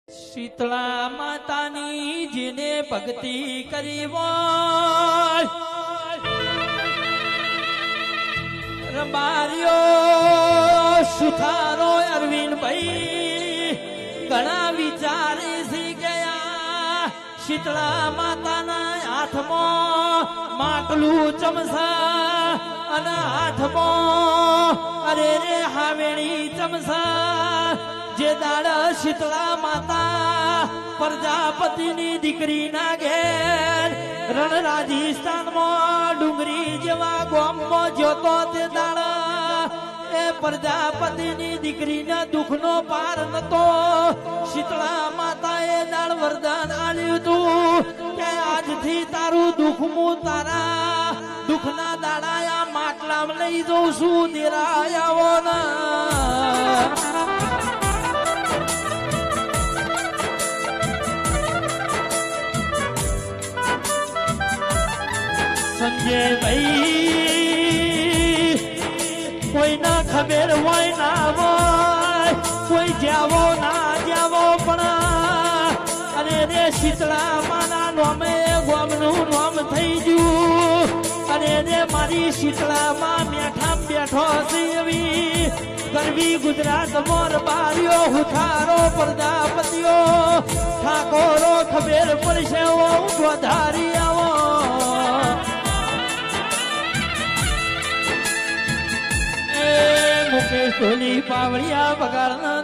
શીતળા માતાની જેને ભક્તિ કરી હોય રબાર્યો સુથારો અરવિંદભાઈ ઘણા વિચારે સી ગયા શીતળા માતાના હાથમાં માટલું ચમસા અને હાથમાં અરે રે હાવેણી ચમસા જે દાડા શીતળા માતા પ્રજાપતિની દીકરી ના ઘેર રણ રાજસ્થાનમાં ડુંગરી જેવા ગામમાં જોતો તે દાડા એ પ્રજાપતિની દીકરીના દુઃખનો પાર નતો શીતળા માતાએ દાળ વરદાન આલ્યું તું કે આજથી તારું દુઃખ હું તારા દુઃખના દાડા માટલામાં લઈ જઉં છું દેરાયાઓ ના સંજય ભાઈ કોઈ ના ખબર હોય ના હોય કોઈ જાવો ના જાવો પણ અરે રે શીતળા માના નોમે ગોમનું નોમ થઈ ગયું અરે રે મારી શીતળા માં મેઠા બેઠો સેવી ગરવી ગુજરાત મોર બાર્યો હુથારો પ્રજાપતિઓ ઠાકોરો ખબર પડશે વધારી આવો મુકેશ ધોની પાવડિયા બગાડના